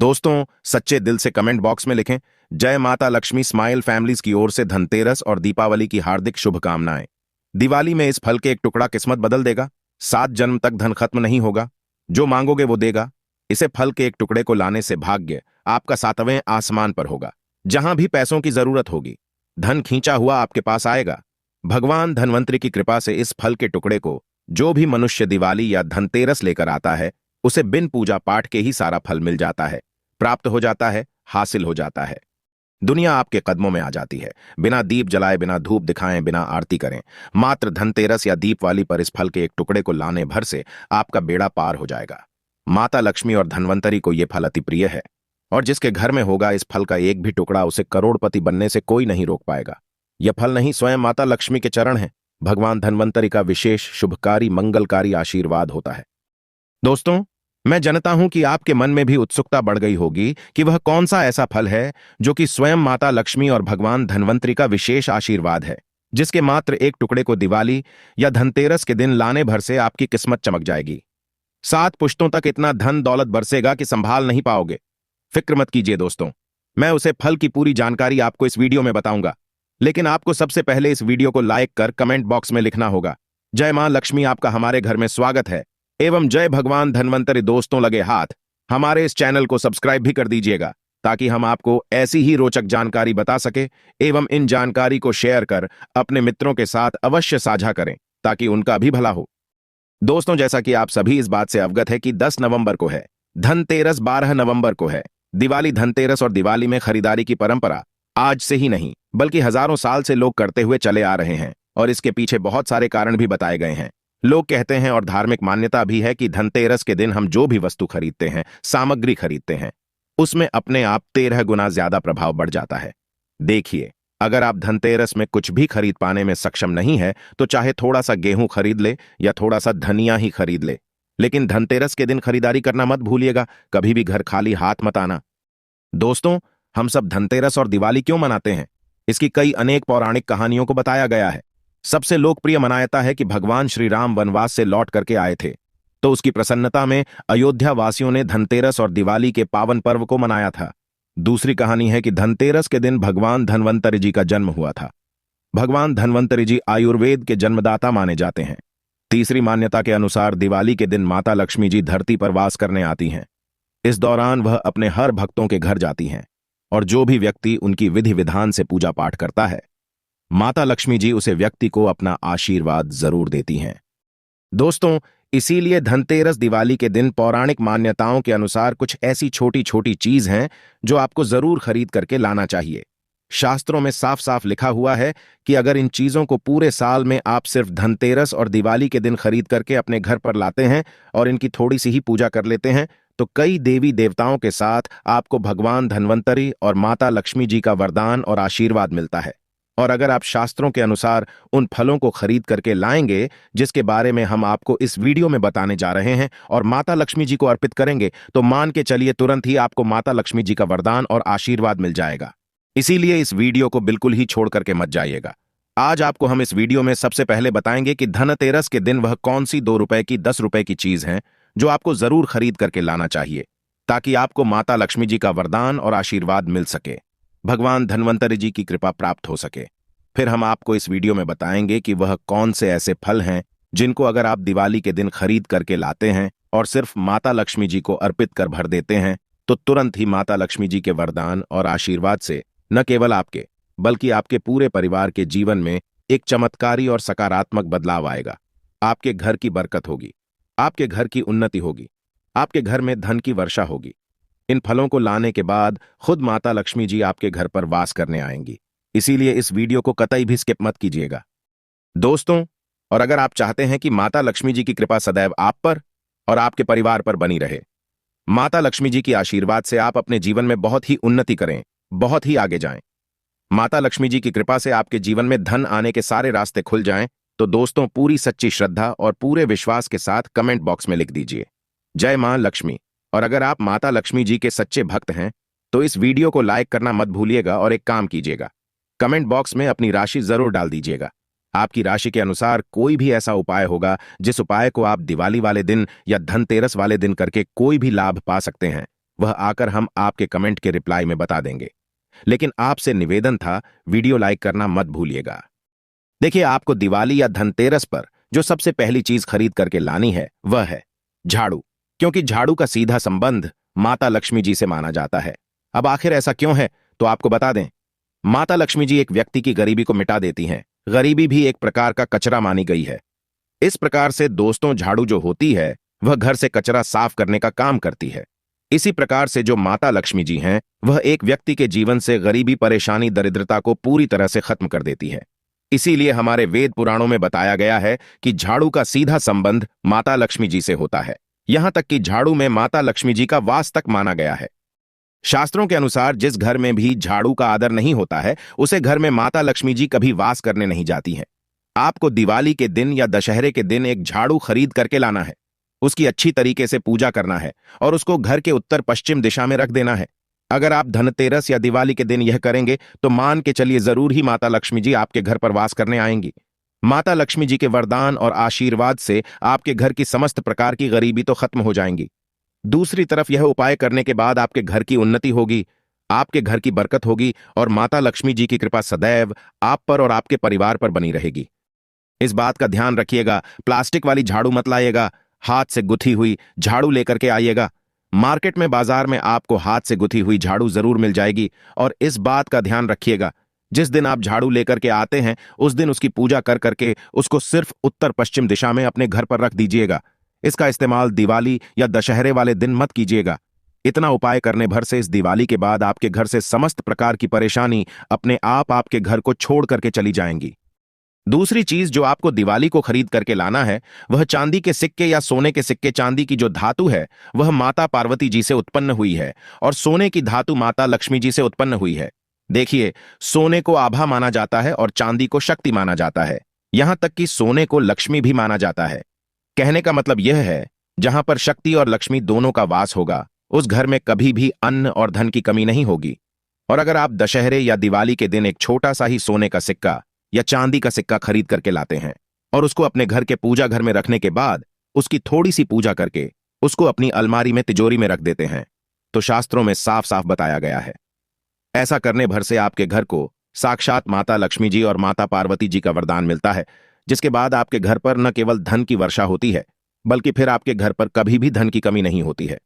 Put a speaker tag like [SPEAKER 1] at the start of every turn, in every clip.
[SPEAKER 1] दोस्तों, सच्चे दिल से कमेंट बॉक्स में लिखें, जय माता लक्ष्मी स्माइल फैमिलीज की ओर से धनतेरस और दीपावली की हार्दिक शुभकामनाएं। दिवाली में इस फल के एक टुकड़ा किस्मत बदल देगा। 7 जन्म तक धन खत्म नहीं होगा। जो मांगोगे वो देगा। इसे फल के एक टुकड़े को लाने से भाग्य आपका 7वें आसमान पर होगा। जहां भी पैसों की जरूरत होगी, धन खींचा हुआ आपके पास आएगा। भगवान धन्वंतरी की कृपा से इस फल के टुकड़े को जो भी मनुष्य दिवाली या धनतेरस लेकर आता है, उसे बिन पूजा पाठ के ही सारा फल मिल जाता है, प्राप्त हो जाता है, हासिल हो जाता है। दुनिया आपके कदमों में आ जाती है। बिना दीप जलाए, बिना धूप दिखाएं, बिना आरती करें, मात्र धनतेरस या दीपवाली पर इस फल के एक टुकड़े को लाने भर से आपका बेड़ा पार हो जाएगा। माता लक्ष्मी और धन्वंतरी को यह फल अति प्रिय है, और जिसके घर में होगा इस फल का एक भी टुकड़ा, उसे करोड़पति बनने से कोई नहीं रोक पाएगा। यह फल नहीं, स्वयं माता लक्ष्मी के चरण हैं। भगवान धन्वंतरी का विशेष शुभकारी मंगलकारी आशीर्वाद होता है। दोस्तों, मैं जानता हूं कि आपके मन में भी उत्सुकता बढ़ गई होगी कि वह कौन सा ऐसा फल है जो कि स्वयं माता लक्ष्मी और भगवान धन्वंतरी का विशेष आशीर्वाद है, जिसके मात्र एक टुकड़े को दिवाली या धनतेरस के दिन लाने भर से आपकी किस्मत चमक जाएगी। 7 पुश्तों तक इतना धन दौलत बरसेगा कि संभाल नहीं पाओगे। फिक्र मत कीजिए दोस्तों, मैं उसे फल की पूरी जानकारी आपको इस वीडियो में बताऊंगा। लेकिन आपको सबसे पहले इस वीडियो को लाइक कर कमेंट बॉक्स में लिखना होगा, जय मां लक्ष्मी, आपका हमारे घर में स्वागत है, एवं जय भगवान धन्वंतरी। दोस्तों, लगे हाथ हमारे इस चैनल को सब्सक्राइब भी कर दीजिएगा, ताकि हम आपको ऐसी ही रोचक जानकारी बता सके, एवं इन जानकारी को शेयर कर अपने मित्रों के साथ अवश्य साझा करें, ताकि उनका भी भला हो। दोस्तों, जैसा कि आप सभी इस बात से अवगत है कि 10 नवंबर को है धनतेरस, 12 नवंबर को है दिवाली। धनतेरस और दिवाली में खरीदारी की परंपरा आज से ही नहीं, बल्कि हजारों साल से लोग करते हुए चले आ रहे हैं, और इसके पीछे बहुत सारे कारण भी बताए गए हैं। लोग कहते हैं, और धार्मिक मान्यता भी है, कि धनतेरस के दिन हम जो भी वस्तु खरीदते हैं, सामग्री खरीदते हैं, उसमें अपने आप 13 गुना ज्यादा प्रभाव बढ़ जाता है। देखिए, अगर आप धनतेरस में कुछ भी खरीद पाने में सक्षम नहीं है, तो चाहे थोड़ा सा गेहूं खरीद ले या थोड़ा सा धनिया ही खरीद ले, लेकिन धनतेरस के दिन खरीदारी करना मत भूलिएगा। कभी भी घर खाली हाथ मत आना। दोस्तों, हम सब धनतेरस और दिवाली क्यों मनाते हैं? इसकी कई अनेक पौराणिक कहानियों को बताया गया है। सबसे लोकप्रिय मान्यता है कि भगवान श्री राम वनवास से लौट करके आए थे, तो उसकी प्रसन्नता में अयोध्या वासियों ने धनतेरस और दिवाली के पावन पर्व को मनाया था। दूसरी कहानी है कि धनतेरस के दिन भगवान धन्वंतरी जी का जन्म हुआ था। भगवान धन्वंतरी जी आयुर्वेद के जन्मदाता माने जाते हैं। तीसरी मान्यता के अनुसार दिवाली के दिन माता लक्ष्मी जी धरती पर वास करने आती हैं। इस दौरान वह अपने हर भक्तों के घर जाती हैं, और जो भी व्यक्ति उनकी विधि विधान से पूजा पाठ करता है, माता लक्ष्मी जी उसे व्यक्ति को अपना आशीर्वाद जरूर देती हैं। दोस्तों, इसीलिए धनतेरस दिवाली के दिन पौराणिक मान्यताओं के अनुसार कुछ ऐसी छोटी छोटी चीज हैं जो आपको जरूर खरीद करके लाना चाहिए। शास्त्रों में साफ साफ लिखा हुआ है कि अगर इन चीजों को पूरे साल में आप सिर्फ धनतेरस और दिवाली के दिन खरीद करके अपने घर पर लाते हैं और इनकी थोड़ी सी ही पूजा कर लेते हैं, तो कई देवी देवताओं के साथ आपको भगवान धन्वंतरी और माता लक्ष्मी जी का वरदान और आशीर्वाद मिलता है। और अगर आप शास्त्रों के अनुसार उन फलों को खरीद करके लाएंगे, जिसके बारे में हम आपको इस वीडियो में बताने जा रहे हैं, और माता लक्ष्मी जी को अर्पित करेंगे, तो मान के चलिए तुरंत ही आपको माता लक्ष्मी जी का वरदान और आशीर्वाद मिल जाएगा। इसीलिए इस वीडियो को बिल्कुल ही छोड़ करके मत जाइएगा। आज आपको हम इस वीडियो में सबसे पहले बताएंगे कि धनतेरस के दिन वह कौन सी 2 रुपए की, 10 रुपए की चीज है जो आपको जरूर खरीद करके लाना चाहिए, ताकि आपको माता लक्ष्मी जी का वरदान और आशीर्वाद मिल सके, भगवान धन्वंतरी जी की कृपा प्राप्त हो सके। फिर हम आपको इस वीडियो में बताएंगे कि वह कौन से ऐसे फल हैं जिनको अगर आप दिवाली के दिन खरीद करके लाते हैं और सिर्फ माता लक्ष्मी जी को अर्पित कर भर देते हैं, तो तुरंत ही माता लक्ष्मी जी के वरदान और आशीर्वाद से न केवल आपके, बल्कि आपके पूरे परिवार के जीवन में एक चमत्कारी और सकारात्मक बदलाव आएगा। आपके घर की बरकत होगी, आपके घर की उन्नति होगी, आपके घर में धन की वर्षा होगी। इन फलों को लाने के बाद खुद माता लक्ष्मी जी आपके घर पर वास करने आएंगी। इसीलिए इस वीडियो को कतई भी स्किप मत कीजिएगा दोस्तों। और अगर आप चाहते हैं कि माता लक्ष्मी जी की कृपा सदैव आप पर और आपके परिवार पर बनी रहे, माता लक्ष्मी जी की आशीर्वाद से आप अपने जीवन में बहुत ही उन्नति करें, बहुत ही आगे जाएं, माता लक्ष्मी जी की कृपा से आपके जीवन में धन आने के सारे रास्ते खुल जाएं, तो दोस्तों पूरी सच्ची श्रद्धा और पूरे विश्वास के साथ कमेंट बॉक्स में लिख दीजिए, जय मां लक्ष्मी। और अगर आप माता लक्ष्मी जी के सच्चे भक्त हैं, तो इस वीडियो को लाइक करना मत भूलिएगा, और एक काम कीजिएगा, कमेंट बॉक्स में अपनी राशि जरूर डाल दीजिएगा। आपकी राशि के अनुसार कोई भी ऐसा उपाय होगा जिस उपाय को आप दिवाली वाले दिन या धनतेरस वाले दिन करके कोई भी लाभ पा सकते हैं, वह आकर हम आपके कमेंट के रिप्लाई में बता देंगे। लेकिन आपसे निवेदन था, वीडियो लाइक करना मत भूलिएगा। देखिए, आपको दिवाली या धनतेरस पर जो सबसे पहली चीज खरीद करके लानी है वह है झाड़ू, क्योंकि झाड़ू का सीधा संबंध माता लक्ष्मी जी से माना जाता है। अब आखिर ऐसा क्यों है, तो आपको बता दें। माता लक्ष्मी जी एक व्यक्ति की गरीबी को मिटा देती हैं। गरीबी भी एक प्रकार का कचरा मानी गई है। इस प्रकार से दोस्तों, झाड़ू जो होती है वह घर से कचरा साफ करने का काम करती है। इसी प्रकार से जो माता लक्ष्मी जी हैं वह एक व्यक्ति के जीवन से गरीबी, परेशानी, दरिद्रता को पूरी तरह से खत्म कर देती है। इसीलिए हमारे वेद पुराणों में बताया गया है कि झाड़ू का सीधा संबंध माता लक्ष्मी जी से होता है। यहां तक कि झाड़ू में माता लक्ष्मी जी का वास तक माना गया है। शास्त्रों के अनुसार जिस घर में भी झाड़ू का आदर नहीं होता है उसे घर में माता लक्ष्मी जी कभी वास करने नहीं जाती हैं। आपको दिवाली के दिन या दशहरे के दिन एक झाड़ू खरीद करके लाना है, उसकी अच्छी तरीके से पूजा करना है और उसको घर के उत्तर पश्चिम दिशा में रख देना है। अगर आप धनतेरस या दिवाली के दिन यह करेंगे तो मान के चलिए जरूर ही माता लक्ष्मी जी आपके घर पर वास करने आएंगी। माता लक्ष्मी जी के वरदान और आशीर्वाद से आपके घर की समस्त प्रकार की गरीबी तो खत्म हो जाएंगी। दूसरी तरफ यह उपाय करने के बाद आपके घर की उन्नति होगी, आपके घर की बरकत होगी और माता लक्ष्मी जी की कृपा सदैव आप पर और आपके परिवार पर बनी रहेगी। इस बात का ध्यान रखिएगा, प्लास्टिक वाली झाड़ू मत लाइएगा, हाथ से गुथी हुई झाड़ू लेकर के आइएगा। मार्केट में, बाजार में आपको हाथ से गुथी हुई झाड़ू जरूर मिल जाएगी। और इस बात का ध्यान रखिएगा, जिस दिन आप झाड़ू लेकर के आते हैं उस दिन उसकी पूजा कर करके उसको सिर्फ उत्तर पश्चिम दिशा में अपने घर पर रख दीजिएगा। इसका इस्तेमाल दिवाली या दशहरे वाले दिन मत कीजिएगा। इतना उपाय करने भर से इस दिवाली के बाद आपके घर से समस्त प्रकार की परेशानी अपने आप आपके घर को छोड़ करके चली जाएंगी। दूसरी चीज जो आपको दिवाली को खरीद करके लाना है वह चांदी के सिक्के या सोने के सिक्के। चांदी की जो धातु है वह माता पार्वती जी से उत्पन्न हुई है और सोने की धातु माता लक्ष्मी जी से उत्पन्न हुई है। देखिए, सोने को आभा माना जाता है और चांदी को शक्ति माना जाता है। यहां तक कि सोने को लक्ष्मी भी माना जाता है। कहने का मतलब यह है, जहां पर शक्ति और लक्ष्मी दोनों का वास होगा उस घर में कभी भी अन्न और धन की कमी नहीं होगी। और अगर आप दशहरे या दिवाली के दिन एक छोटा सा ही सोने का सिक्का या चांदी का सिक्का खरीद करके लाते हैं और उसको अपने घर के पूजा घर में रखने के बाद उसकी थोड़ी सी पूजा करके उसको अपनी अलमारी में, तिजोरी में रख देते हैं, तो शास्त्रों में साफ साफ बताया गया है, ऐसा करने भर से आपके घर को साक्षात माता लक्ष्मी जी और माता पार्वती जी का वरदान मिलता है, जिसके बाद आपके घर पर न केवल धन की वर्षा होती है बल्कि फिर आपके घर पर कभी भी धन की कमी नहीं होती है।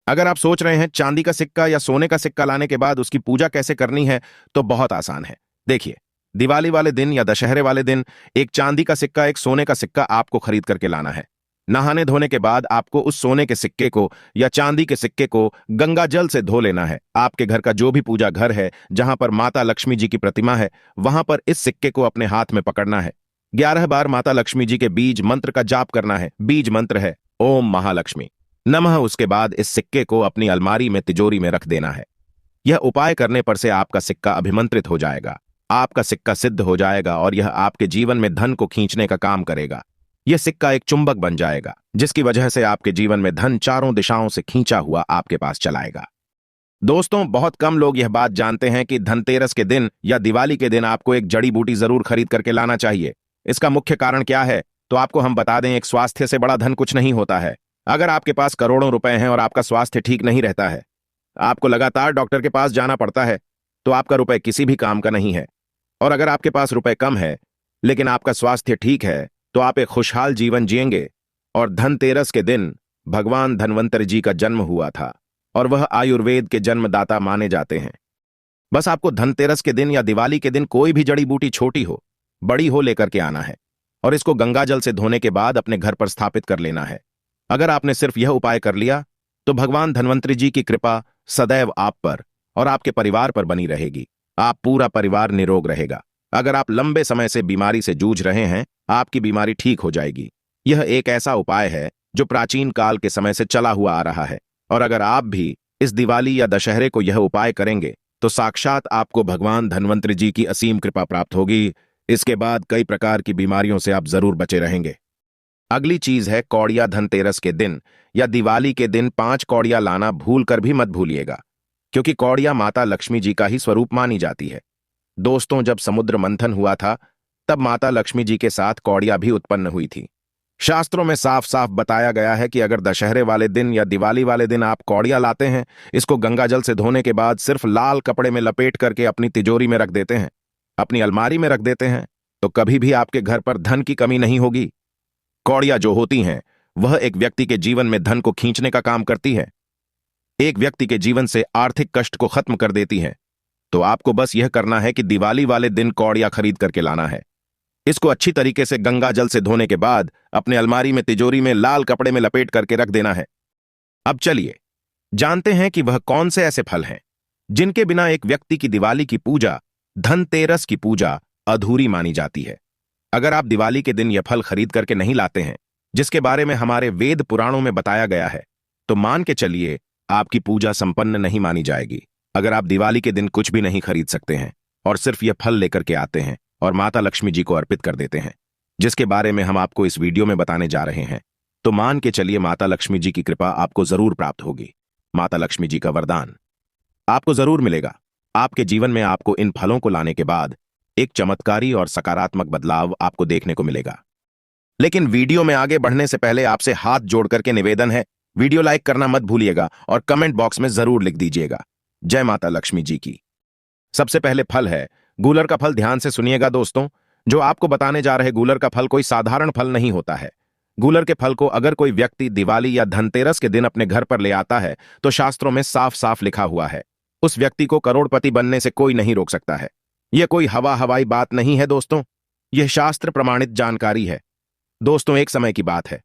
[SPEAKER 1] अगर आप सोच रहे हैं चांदी का सिक्का या सोने का सिक्का लाने के बाद उसकी पूजा कैसे करनी है, तो बहुत आसान है। देखिए, दिवाली वाले दिन या दशहरे वाले दिन एक चांदी का सिक्का, एक सोने का सिक्का आपको खरीद करके लाना है। नहाने धोने के बाद आपको उस सोने के सिक्के को या चांदी के सिक्के को गंगा जल से धो लेना है। आपके घर का जो भी पूजा घर है जहां पर माता लक्ष्मी जी की प्रतिमा है वहां पर इस सिक्के को अपने हाथ में पकड़ना है। 11 बार माता लक्ष्मी जी के बीज मंत्र का जाप करना है। बीज मंत्र है ओम महालक्ष्मी नमः। उसके बाद इस सिक्के को अपनी अलमारी में, तिजोरी में रख देना है। यह उपाय करने पर से आपका सिक्का अभिमंत्रित हो जाएगा, आपका सिक्का सिद्ध हो जाएगा और यह आपके जीवन में धन को खींचने का काम करेगा। यह सिक्का एक चुंबक बन जाएगा जिसकी वजह से आपके जीवन में धन चारों दिशाओं से खींचा हुआ आपके पास चलाएगा। दोस्तों, बहुत कम लोग यह बात जानते हैं कि धनतेरस के दिन या दिवाली के दिन आपको एक जड़ी बूटी जरूर खरीद करके लाना चाहिए। इसका मुख्य कारण क्या है, तो आपको हम बता दें, एक स्वास्थ्य से बड़ा धन कुछ नहीं होता है। अगर आपके पास करोड़ों रुपए हैं और आपका स्वास्थ्य ठीक नहीं रहता है, आपको लगातार डॉक्टर के पास जाना पड़ता है, तो आपका रुपए किसी भी काम का नहीं है। और अगर आपके पास रुपए कम है लेकिन आपका स्वास्थ्य ठीक है तो आप एक खुशहाल जीवन जिएंगे। और धनतेरस के दिन भगवान धन्वंतरि जी का जन्म हुआ था और वह आयुर्वेद के जन्मदाता माने जाते हैं। बस आपको धनतेरस के दिन या दिवाली के दिन कोई भी जड़ी बूटी, छोटी हो बड़ी हो, लेकर के आना है और इसको गंगाजल से धोने के बाद अपने घर पर स्थापित कर लेना है। अगर आपने सिर्फ यह उपाय कर लिया तो भगवान धन्वंतरि जी की कृपा सदैव आप पर और आपके परिवार पर बनी रहेगी। आप पूरा परिवार निरोग रहेगा। अगर आप लंबे समय से बीमारी से जूझ रहे हैं, आपकी बीमारी ठीक हो जाएगी। यह एक ऐसा उपाय है जो प्राचीन काल के समय से चला हुआ आ रहा है और अगर आप भी इस दिवाली या दशहरे को यह उपाय करेंगे तो साक्षात आपको भगवान धन्वंतरि जी की असीम कृपा प्राप्त होगी। इसके बाद कई प्रकार की बीमारियों से आप जरूर बचे रहेंगे। अगली चीज है कौड़िया। धनतेरस के दिन या दिवाली के दिन 5 कौड़िया लाना भूल कर भी मत भूलिएगा, क्योंकि कौड़िया माता लक्ष्मी जी का ही स्वरूप मानी जाती है। दोस्तों, जब समुद्र मंथन हुआ था तब माता लक्ष्मी जी के साथ कौड़िया भी उत्पन्न हुई थी। शास्त्रों में साफ साफ बताया गया है कि अगर दशहरे वाले दिन या दिवाली वाले दिन आप कौड़ियां लाते हैं, इसको गंगा जल से धोने के बाद सिर्फ लाल कपड़े में लपेट करके अपनी तिजोरी में रख देते हैं, अपनी अलमारी में रख देते हैं, तो कभी भी आपके घर पर धन की कमी नहीं होगी। कौड़ियां जो होती हैं वह एक व्यक्ति के जीवन में धन को खींचने का काम करती है, एक व्यक्ति के जीवन से आर्थिक कष्ट को खत्म कर देती है। तो आपको बस यह करना है कि दिवाली वाले दिन कौड़ियां खरीद करके लाना है, इसको अच्छी तरीके से गंगा जल से धोने के बाद अपने अलमारी में तिजोरी में लाल कपड़े में लपेट करके रख देना है। अब चलिए जानते हैं कि वह कौन से ऐसे फल हैं जिनके बिना एक व्यक्ति की दिवाली की पूजा, धनतेरस की पूजा अधूरी मानी जाती है। अगर आप दिवाली के दिन यह फल खरीद करके नहीं लाते हैं, जिसके बारे में हमारे वेद पुराणों में बताया गया है, तो मान के चलिए आपकी पूजा संपन्न नहीं मानी जाएगी। अगर आप दिवाली के दिन कुछ भी नहीं खरीद सकते हैं और सिर्फ यह फल लेकर के आते हैं और माता लक्ष्मी जी को अर्पित कर देते हैं, जिसके बारे में हम आपको इस वीडियो में बताने जा रहे हैं, तो मान के चलिए माता लक्ष्मी जी की कृपा आपको जरूर प्राप्त होगी। माता लक्ष्मी जी का वरदान आपको जरूर मिलेगा। आपके जीवन में आपको इन फलों को लाने के बाद एक चमत्कारी और सकारात्मक बदलाव आपको देखने को मिलेगा। लेकिन वीडियो में आगे बढ़ने से पहले आपसे हाथ जोड़ करके निवेदन है, वीडियो लाइक करना मत भूलिएगा और कमेंट बॉक्स में जरूर लिख दीजिएगा जय माता लक्ष्मी जी की। सबसे पहले फल है गूलर का फल। ध्यान से सुनिएगा दोस्तों, जो आपको बताने जा रहे गूलर का फल कोई साधारण फल नहीं होता है। गूलर के फल को अगर कोई व्यक्ति दिवाली या धनतेरस के दिन अपने घर पर ले आता है, तो शास्त्रों में साफ साफ लिखा हुआ है, उस व्यक्ति को करोड़पति बनने से कोई नहीं रोक सकता है। यह कोई हवाई बात नहीं है दोस्तों, यह शास्त्र प्रमाणित जानकारी है। दोस्तों, एक समय की बात है,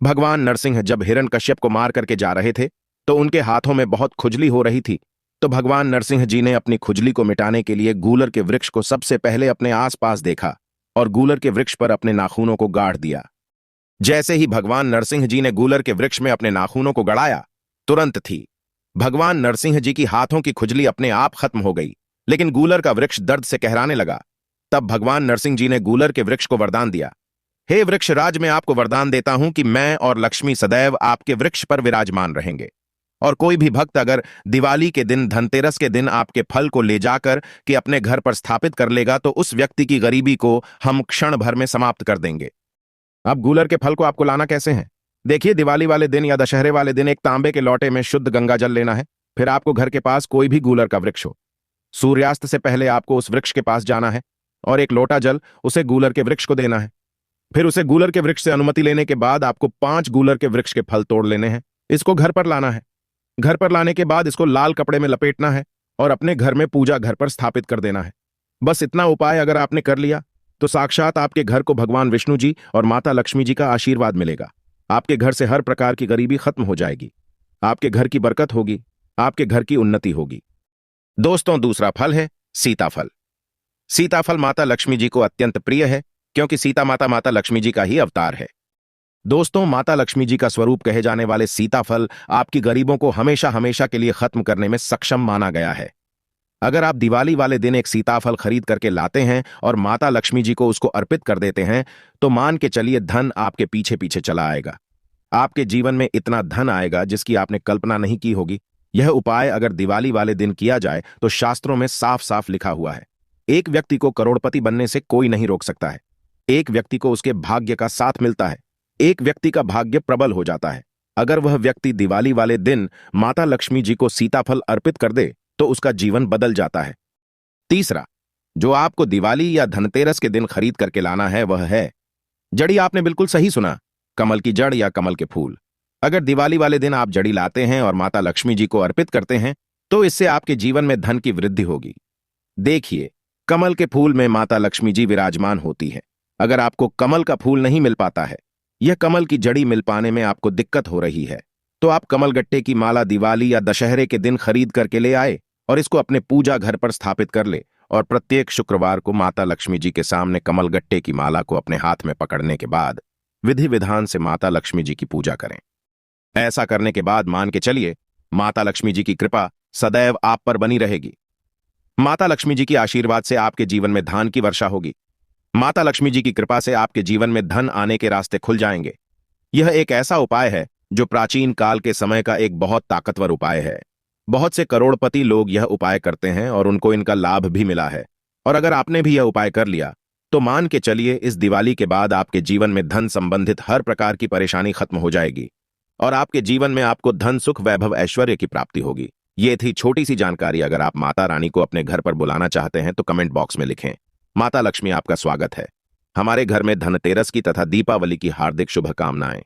[SPEAKER 1] भगवान नरसिंह जब हिरण्यकश्यप को मार करके जा रहे थे, तो उनके हाथों में बहुत खुजली हो रही थी। तो भगवान नरसिंह जी ने अपनी खुजली को मिटाने के लिए गूलर के वृक्ष को सबसे पहले अपने आसपास देखा और गूलर के वृक्ष पर अपने नाखूनों को गाड़ दिया। जैसे ही भगवान नरसिंह जी ने गूलर के वृक्ष में अपने नाखूनों को गड़ाया, तुरंत थी भगवान नरसिंह जी की हाथों की खुजली अपने आप खत्म हो गई, लेकिन गूलर का वृक्ष दर्द से कहराने लगा। तब भगवान नरसिंह जी ने गूलर के वृक्ष को वरदान दिया, हे वृक्ष राज, मैं आपको वरदान देता हूं कि मैं और लक्ष्मी सदैव आपके वृक्ष पर विराजमान रहेंगे। और कोई भी भक्त अगर दिवाली के दिन, धनतेरस के दिन आपके फल को ले जाकर के अपने घर पर स्थापित कर लेगा, तो उस व्यक्ति की गरीबी को हम क्षण भर में समाप्त कर देंगे। अब गूलर के फल को आपको लाना कैसे है? देखिए, दिवाली वाले दिन या दशहरे वाले दिन एक तांबे के लोटे में शुद्ध गंगा जल लेना है। फिर आपको घर के पास कोई भी गूलर का वृक्ष हो, सूर्यास्त से पहले आपको उस वृक्ष के पास जाना है और एक लोटा जल उसे गूलर के वृक्ष को देना है। फिर उसे गूलर के वृक्ष से अनुमति लेने के बाद आपको 5 गूलर के वृक्ष के फल तोड़ लेने हैं। इसको घर पर लाना है। घर पर लाने के बाद इसको लाल कपड़े में लपेटना है और अपने घर में पूजा घर पर स्थापित कर देना है। बस इतना उपाय अगर आपने कर लिया, तो साक्षात आपके घर को भगवान विष्णु जी और माता लक्ष्मी जी का आशीर्वाद मिलेगा। आपके घर से हर प्रकार की गरीबी खत्म हो जाएगी, आपके घर की बरकत होगी, आपके घर की उन्नति होगी। दोस्तों, दूसरा फल है सीताफल। सीताफल माता लक्ष्मी जी को अत्यंत प्रिय है, क्योंकि सीता माता माता लक्ष्मी जी का ही अवतार है। दोस्तों, माता लक्ष्मी जी का स्वरूप कहे जाने वाले सीताफल आपकी गरीबों को हमेशा हमेशा के लिए खत्म करने में सक्षम माना गया है। अगर आप दिवाली वाले दिन एक सीताफल खरीद करके लाते हैं और माता लक्ष्मी जी को उसको अर्पित कर देते हैं, तो मान के चलिए धन आपके पीछे पीछे चला आएगा। आपके जीवन में इतना धन आएगा जिसकी आपने कल्पना नहीं की होगी। यह उपाय अगर दिवाली वाले दिन किया जाए तो शास्त्रों में साफ साफ लिखा हुआ है, एक व्यक्ति को करोड़पति बनने से कोई नहीं रोक सकता है। एक व्यक्ति को उसके भाग्य का साथ मिलता है, एक व्यक्ति का भाग्य प्रबल हो जाता है। अगर वह व्यक्ति दिवाली वाले दिन माता लक्ष्मी जी को सीताफल अर्पित कर दे, तो उसका जीवन बदल जाता है। तीसरा, जो आपको दिवाली या धनतेरस के दिन खरीद करके लाना है, वह है जड़ी। आपने बिल्कुल सही सुना, कमल की जड़ या कमल के फूल। अगर दिवाली वाले दिन आप जड़ी लाते हैं और माता लक्ष्मी जी को अर्पित करते हैं, तो इससे आपके जीवन में धन की वृद्धि होगी। देखिए, कमल के फूल में माता लक्ष्मी जी विराजमान होती है। अगर आपको कमल का फूल नहीं मिल पाता है, यह कमल की जड़ी मिल पाने में आपको दिक्कत हो रही है, तो आप कमलगट्टे की माला दिवाली या दशहरे के दिन खरीद करके ले आए और इसको अपने पूजा घर पर स्थापित कर ले और प्रत्येक शुक्रवार को माता लक्ष्मी जी के सामने कमलगट्टे की माला को अपने हाथ में पकड़ने के बाद विधि विधान से माता लक्ष्मी जी की पूजा करें। ऐसा करने के बाद मान के चलिए माता लक्ष्मी जी की कृपा सदैव आप पर बनी रहेगी। माता लक्ष्मी जी के आशीर्वाद से आपके जीवन में धन की वर्षा होगी। माता लक्ष्मी जी की कृपा से आपके जीवन में धन आने के रास्ते खुल जाएंगे। यह एक ऐसा उपाय है जो प्राचीन काल के समय का एक बहुत ताकतवर उपाय है। बहुत से करोड़पति लोग यह उपाय करते हैं और उनको इनका लाभ भी मिला है। और अगर आपने भी यह उपाय कर लिया, तो मान के चलिए इस दिवाली के बाद आपके जीवन में धन संबंधित हर प्रकार की परेशानी खत्म हो जाएगी और आपके जीवन में आपको धन सुख वैभव ऐश्वर्य की प्राप्ति होगी। ये थी छोटी सी जानकारी। अगर आप माता रानी को अपने घर पर बुलाना चाहते हैं तो कमेंट बॉक्स में लिखें। माता लक्ष्मी आपका स्वागत है। हमारे घर में धनतेरस की तथा दीपावली की हार्दिक शुभकामनाएं।